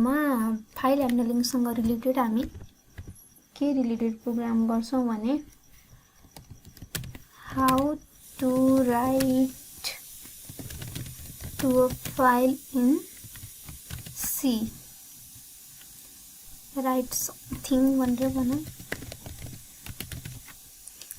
भिडियोमा file ह्यान्डलिङसँग related हामी के रिलेटेड प्रोग्राम गर्छौं भने how to write to a file in C write something भनेर भनौं।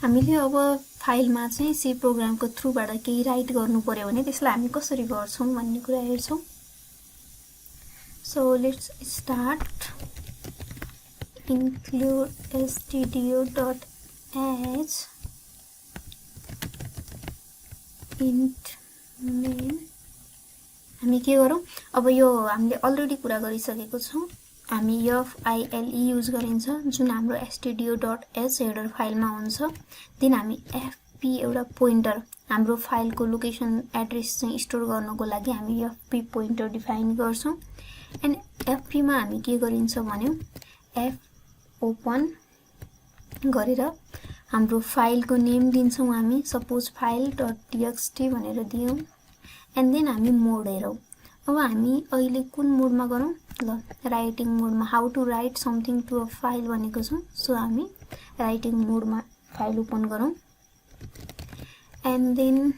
हामीले अब फाइलमा चाहिँ सी प्रोग्रामको थ्रुबाट केही राइट गर्नु पर्यो भने त्यसलाई हामी कसरी गर्छौं भन्ने कुरा हेर्छौं। So let's start. Include stdio.h int main। हामी के गरौं अब यो हामीले अलरेडी कुरा गरिसकेको छौं। हामी file युज गरिन्छ जुन हाम्रो stdio.h हेडर फाइलमा हुन्छ। देन हामी fp एउटा पोइन्टर हाम्रो फाइलको लोकेसन एड्रेस चाहिँ स्टोर गर्नको लागि हामी fp पोइन्टर डिफाइन गर्छौं। एन्ड fp मा हामी के गरिन्छ भन्यो f ओपन गरेर हाम्रो फाइलको नेम दिन्छौं। हामी सपोज file.txt भनेर दियौं। एन्ड देन हामी मोड हेरौं। अब हामी अहिले कुन मोडमा गरौं ल राइटिङ मोडमा how to write something to a file भनेको छौं। सो हामी राइटिङ मोडमा फाइल ओपन गरौं। एन्ड देन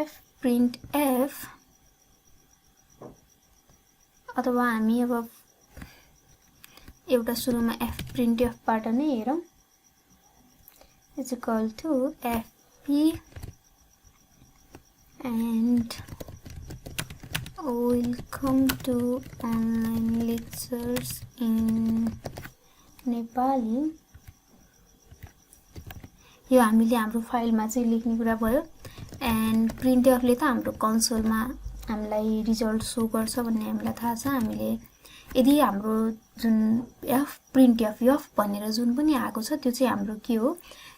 fprintf अथवा हामी अब एउटा सुरुमा fprintf बाट नै हेरौं is equal to fp and welcome to online lectures in Nepali। यो हामीले हाम्रो फाइलमा चाहिँ लेख्ने कुरा भयो। एन्ड printf ले त हाम्रो कन्सोलमा हामीलाई रिजल्ट शो गर्छ भन्ने हामीलाई थाहा छ। हामीले यदि हाम्रो जुन fprintf भनेर जुन पनि आएको छ त्यो चाहिँ हाम्रो के हो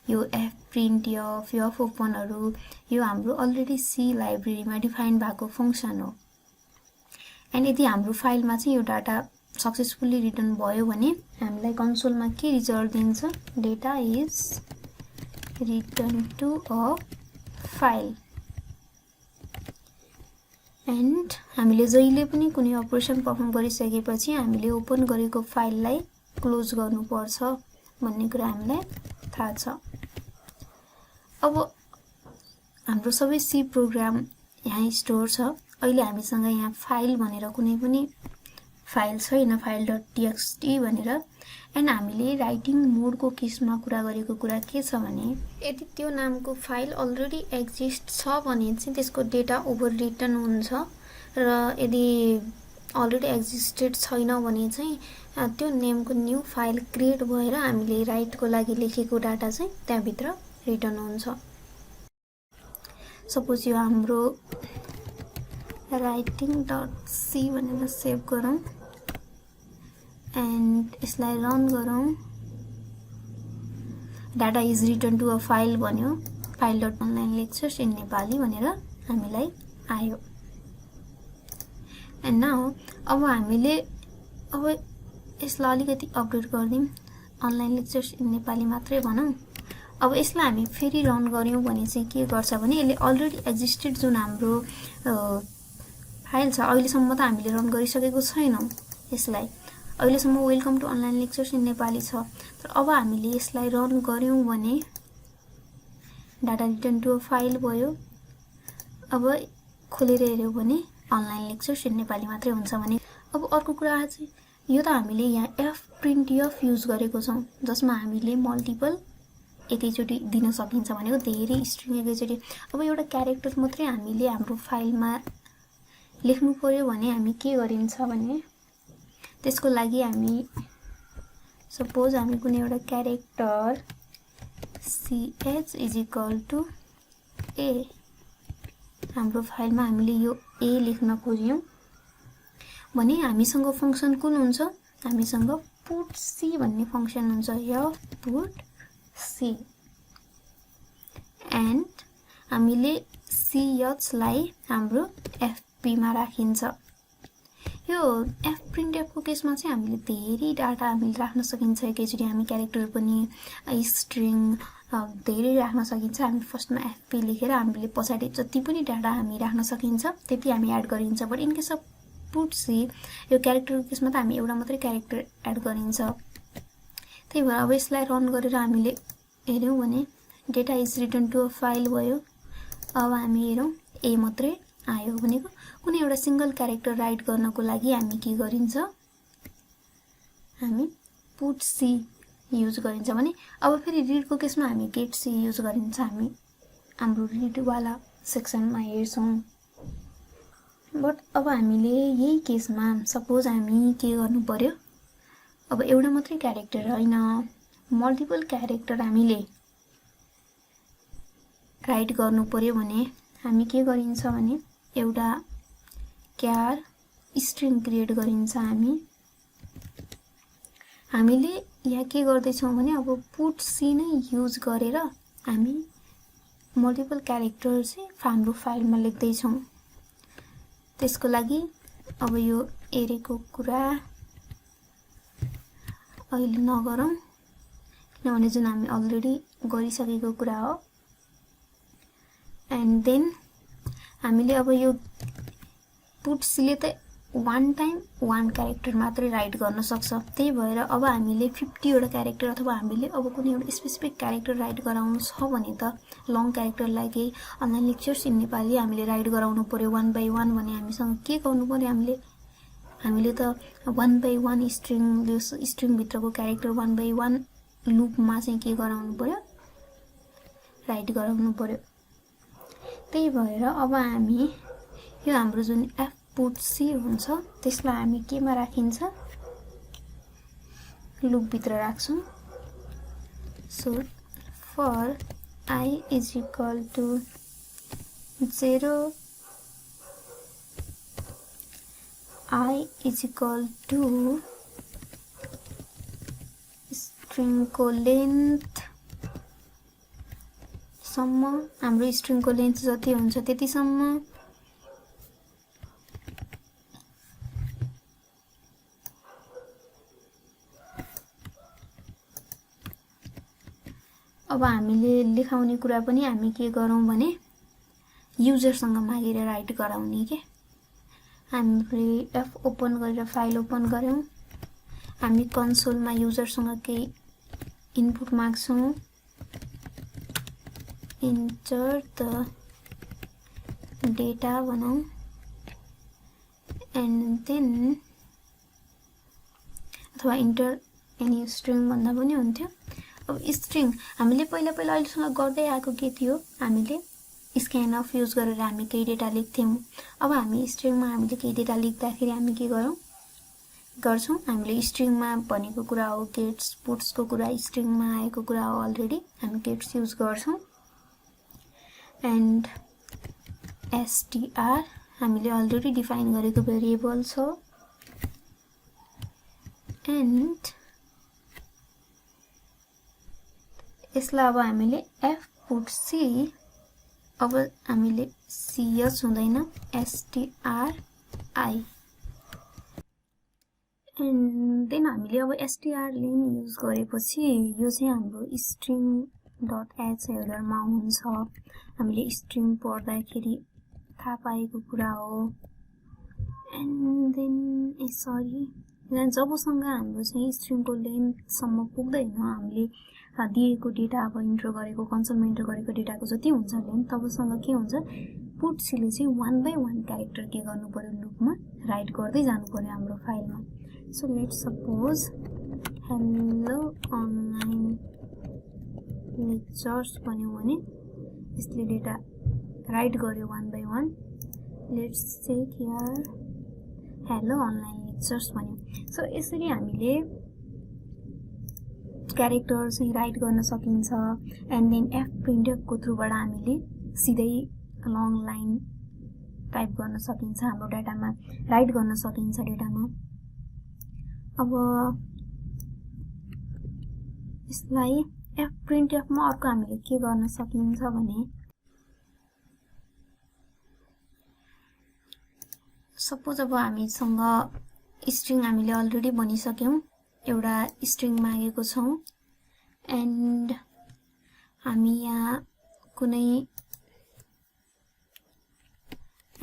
यो fprintf fopen यो हाम्रो अलरेडी सी लाइब्रेरीमा डिफाइन भएको फंक्सन हो। एन्ड यदि हाम्रो फाइलमा चाहिँ यो डाटा सक्सेसफुली रिटर्न भयो भने हामीलाई कन्सोलमा के रिजल्ट दिन्छ data is return to a file. And हामीले जहिले पनि कुनै अपरेसन परफर्म गरिसकेपछि हामीले ओपन गरेको फाइललाई क्लोज गर्नुपर्छ भन्ने कुरा हामीलाई थाहा छ। अब हाम्रो सबै सी प्रोग्राम यहाँ स्टोर छ। अहिले हामीसँग यहाँ फाइल भनेर कुनै पनि फाइल छैन file.txt भनेर। एन्ड हामीले राइटिङ मोडको केसमा कुरा गरेको कुरा के छ भने यदि त्यो नामको फाइल अलरेडी एक्जिस्ट छ भने चाहिँ त्यसको डेटा ओभर रिटर्न हुन्छ र यदि अलरेडी एक्जिस्टेड छैन भने चाहिँ त्यो नेमको न्यू फाइल क्रिएट भएर हामीले राइटको लागि लेखेको डाटा चाहिँ त्यहाँ भित्र रिटर्न हुन्छ। सपोज यो हाम्रो writing.c भनेर सेभ गरौँ एन्ड यसलाई रन गरौँ। Data is return to a file भन्यो file.onlinelecturesinNepali भनेर हामीलाई आयो। एन्ड नाउ अब हामीले अब यसलाई अलिकति अपडेट गर्दियौं अनलाइन लेक्चर्स इन नेपाली मात्रै भनौं। अब यसलाई हामी फेरि रन गर्यौं भने चाहिँ के गर्छ भने यसले अलरेडी एक्जिस्टेड जुन हाम्रो फाइल छ अहिलेसम्म त हामीले रन गरिसकेको छैनौं यसलाई। अहिलेसम्म welcome to online lectures in Nepali छ। तर अब हामीले यसलाई रन गर्यौं भने data return to a file भयो। अब खोलेर हेर्यौं भने अनलाइन लेक्चर्स इन नेपाली मात्रै हुन्छ भने। अब अर्को कुरा चाहिँ यो त हामीले यहाँ fprintf युज गरेको छौं जसमा हामीले मल्टिपल एकैचोटी दिन सकिन्छ भनेको धेरै स्ट्रिङ एकैचोटी। अब एउटा क्यारेक्टर मात्रै हामीले हाम्रो फाइलमा लेख्नु पर्यो भने हामी के गरिन्छ भने त्यसको लागि हामी सपोज हामी कुनै एउटा character ch is equal to a हाम्रो फाइलमा हामीले यो a लेख्न खोज्यौं भने हामीसँग फंक्सन कुन हुन्छ हामीसँग putc भन्ने फंक्सन हुन्छ यो putc। एन्ड हामीले ch लाई हाम्रो fp मा राखिन्छ। यो fprintf को केसमा चाहिँ हामीले धेरै डाटा हामीले राख्न सकिन्छ एकैचोटी। हामी क्यारेक्टर पनि स्ट्रिङ धेरै राख्न सकिन्छ। हामी फर्स्टमा fp लेखेर हामीले पछाडी जति पनि डाटा हामी राख्न सकिन्छ त्यति हामी एड गरिन्छ। But in case of put c यो क्यारेक्टरको केसमा त हामी एउटा मात्रै क्यारेक्टर एड गरिन्छ। त्यही भएर अब यसलाई रन गरेर हामीले हेर्यौं भने data is return to a file भयो। अब हामी हेरौं ए मात्रै आयो भनेको कुनै एउटा सिंगल क्यारेक्टर राइट गर्नको लागि हामी के गरिन्छ, हामी पुट सी युज गरिन्छ भने अब फेरि रिडको केसमा हामी गेट सी युज गरिन्छ। हामी हाम्रो रिड वाला सेक्सनमा हेर्छौं। बट अब हामीले यही केसमा सपोज हामी के गर्नु पर्यो, अब एउटा मात्रै क्यारेक्टर हैन मल्टिपल क्यारेक्टर हामीले राइट गर्नु पर्यो भने हामी के गरिन्छ भने एउटा क्यार स्ट्रिङ क्रिएट गरिन्छ। हामीले यहाँ के गर्दै छौं भने अब पुट सी नै युज गरेर हामी मल्टिपल क्यारेक्टर चाहिँ हाम्रो फाइलमा लेख्दै छौं। त्यसको लागि अब यो एरेको कुरा अहिले नगरौं किनभने जुन हामी अलरेडी गरिसकेको कुरा हो। एन्ड देन हामीले अब यो पुट सीले त वान टाइम वान क्यारेक्टर मात्रै राइट गर्न सक्छ। त्यही भएर अब हामीले 50 वटा क्यारेक्टर अथवा हामीले अब कुनै एउटा स्पेसिफिक क्यारेक्टर राइट गराउनु छ भने त लङ क्यारेक्टरलाई केही अनलाइन लेक्चर्स इन नेपाली हामीले राइट गराउनु पर्यो 1 बाइ 1 भने हामीसँग के गर्नु पर्यो, हामीले त 1 बाइ 1 स्ट्रिङ भित्रको क्यारेक्टर 1 बाइ 1 लुपमा चाहिँ के गराउनु पर्यो, राइट गराउनु पर्यो। त्यही भएर अब हामी यो हाम्रो जुन एफ पुट सी हुन्छ त्यसलाई हामी केमा राखिन्छ, लुप भित्र राख्छौं। So for I is equal to 0, I is equal to string को लेन्थ सम्म, हाम्रो स्ट्रिङ को लेन्थ जति हुन्छ त्यतिसम्म। अब हामीले लेखाउने कुरा पनि हामी के गरौं भने युजरसँग मागेर राइट गराउने के। हामीले एफ ओपन गरेर फाइल ओपन गर्यौं, हामी कन्सोलमा युजरसँग केही इनपुट माग्छौं, इन्टर द डेटा भनौं एन्ड देन अथवा इन्टर एनी स्ट्रिङ भन्दा पनि हुन्थ्यो। अब स्ट्रिङ हामीले पहिला अहिलेसम्म गर्दै आएको के थियो, हामीले स्क्यान अफ युज गरेर हामी केही डेटा लेख्थ्यौं। अब हामी स्ट्रिङमा हामीले केही डेटा लेख्दाखेरि हामी के गर्छौं, हामीले स्ट्रिङमा भनेको कुरा हो गेट्स पुट्सको कुरा, स्ट्रिङमा आएको कुरा हो अलरेडी, हामी गेट्स युज गर्छौं। एन्ड एसटीआर हामीले अलरेडी डिफाइन गरेको भेरिएबल छ। एन्ड यसलाई अब हामीले एफ पुट सी, अब हामीले सीएस हुँदैन एसटीआर आई, एन्ड देन हामीले अब एसटीआर लेन युज गरेपछि यो चाहिँ हाम्रो स्ट्रिङ डट एच हेडरमा हुन्छ। हामीले स्ट्रिङ पढ्दाखेरि थाहा पाएको कुरा हो। एन्ड देन सरी जबसम्म हाम्रो चाहिँ स्ट्रिङको लेन्थसम्म पुग्दैन, हामीले दिएको डेटा अब इन्टर गरेको कन्सोलमा इन्टर गरेको डेटाको जति हुन्छ लेन्थ तबसँग के हुन्छ, पुट सीले चाहिँ 1 बाइ 1 क्यारेक्टर के गर्नु पर्यो, लुपमा राइट गर्दै जानु पर्यो हाम्रो फाइलमा। So let's suppose hello online lectures भन्यौं भने यसले डेटा राइट गर्यो 1 by 1। Let's check here hello online lectures भन्यौं। सो यसरी हामीले क्यारेक्टर चाहिँ राइट गर्न सकिन्छ। एन्ड देन एफ प्रिन्टएफ को थ्रुबाट हामीले सिधै लङ लाइन टाइप गर्न सकिन्छ, हाम्रो डाटामा राइट गर्न सकिन्छ डेटामा। अब यसलाई एफ प्रिन्टएफमा अर्को हामीले के गर्न सकिन्छ भने सपोज अब हामीसँग स्ट्रिङ हामीले अलरेडी बनिसक्यौं, एउटा स्ट्रिङ मागेको छौं एन्ड हामी यहाँ कुनै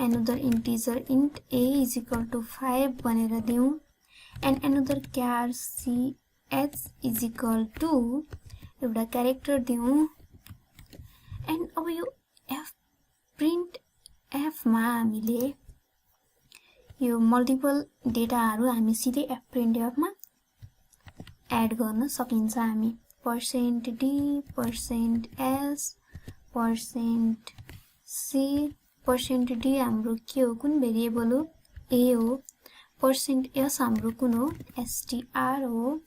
another integer int a is equal to 5 भनेर दिउँ and another char ch is equal to एउटा क्यारेक्टर दिउँ and अब यो f print f मा हामीले यो मल्टिपल डेटाहरु हामी सिधै f print f मा एड गर्न सकिन्छ हामी %d %s %c %d हाम्रो के हो कुन भेरिएबल हो a हो %s हाम्रो कुन हो str हो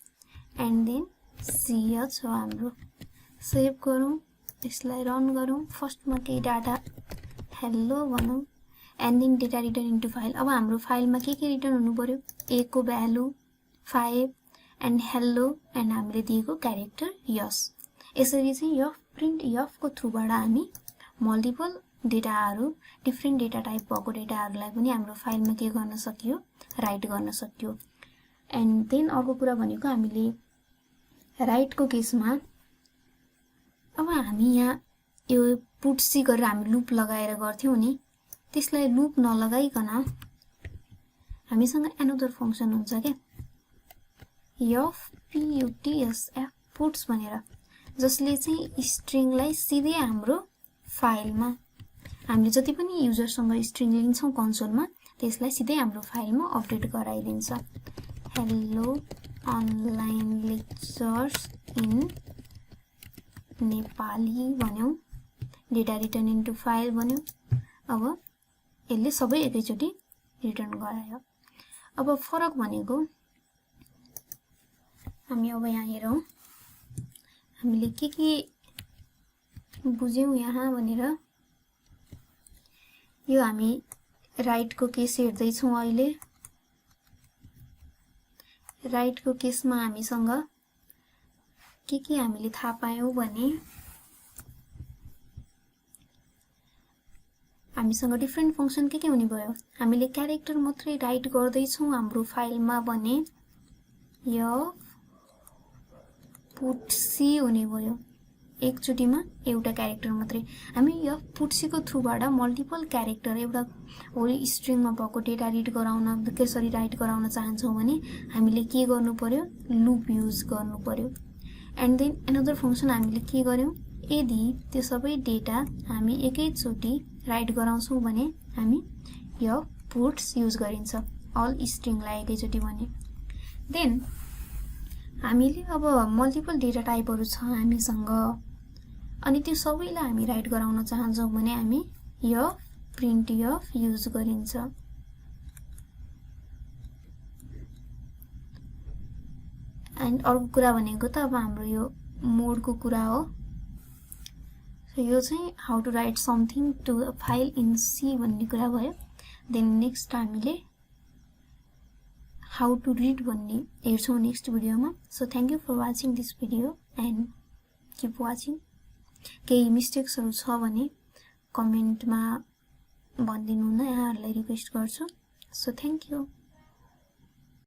and then ch हो हाम्रो सेभ गरौँ यसलाई रन गरौँ फर्स्टमा केही डाटा हेलो भनौँ and then data return into file अब हाम्रो फाइलमा के रिटर्न हुनु पर्यो a को भ्यालु 5 and hello and हामीले दिएको क्यारेक्टर यस यसरी चाहिँ यो प्रिन्ट f को थ्रुबाट हामी मल्टिपल डेटाहरु डिफरेन्ट डेटा टाइप भएको डेटाहरुलाई पनि हाम्रो फाइलमा के गर्न सकियो राइट गर्न सकियो एन्ड देन अर्को कुरा भनेको हामीले राइट को केसमा अब हामी यहाँ यो पुट्सी गरेर हामी लूप लगाएर गर्थ्यौ नि त्यसलाई लूप नलगाइकन हामीसँग अनदर फंक्सन हुन्छ के puts भनेर जसले चाहिँ स्ट्रिङलाई सिधै हाम्रो फाइलमा हामीले जति पनि युजरसँग स्ट्रिङ लिन्छौं कन्सोलमा त्यसलाई सिधै हाम्रो फाइलमा अपडेट गराइदिन्छ hello online lectures in Nepali भन्यौ डेटा रिटर्न इन्टु फाइल भन्यौ अब यसले सबै एकैचोटी रिटर्न गरायो अब फरक भनेको हामी अब यहाँ हेरौं हामीले के बुझ्यौं यहाँ भनेर यो हामी राइट को केस हेर्दै छौं अहिले राइट को केसमा हामीसँग के हामीले थाहा पायौं भने हामीसँग डिफरेन्ट फंक्सन के हुने भयो हामीले क्यारेक्टर मात्रै राइट गर्दै छौं हाम्रो फाइलमा भने यो पुट्सी हुने भयो एकचोटीमा एउटा क्यारेक्टर मात्रै हामी यो पुट्सी को थ्रुबाट मल्टिपल क्यारेक्टर एउटा होल स्ट्रिङमा भएको डेटा रिड गराउन त्यसरी राइट गराउन चाहन्छौं भने हामीले के गर्नु पर्यो लूप युज गर्नु पर्यो एन्ड देन अनदर फंक्सन हामीले के गर्यौं यदि त्यो सबै डेटा हामी एकैचोटी राइट गराउँछौं भने हामी यो पुट्स युज गरिन्छ अल स्ट्रिङलाई एकैचोटी भने देन हामीले अब मल्टिपल डेटा टाइपहरु छ हामीसँग अनि त्यो सबैलाई हामी राइट गराउन चाहन्छौं भने हामी यो प्रिन्ट f युज गरिन्छ एन्ड अर्को कुरा भनेको त अब हाम्रो यो मोड को कुरा हो सो यो चाहिँ how to write something to a file in C भन्ने कुरा भयो देन नेक्स्ट हामीले how to read भन्ने हेर्छौं नेक्स्ट भिडियोमा so thank you for watching this video and keep watching केही मिस्टेक्सहरु छ भने कमेन्टमा भनिदिनु न यहाँहरुलाई रिक्वेस्ट गर्छु सो थ्यांक यू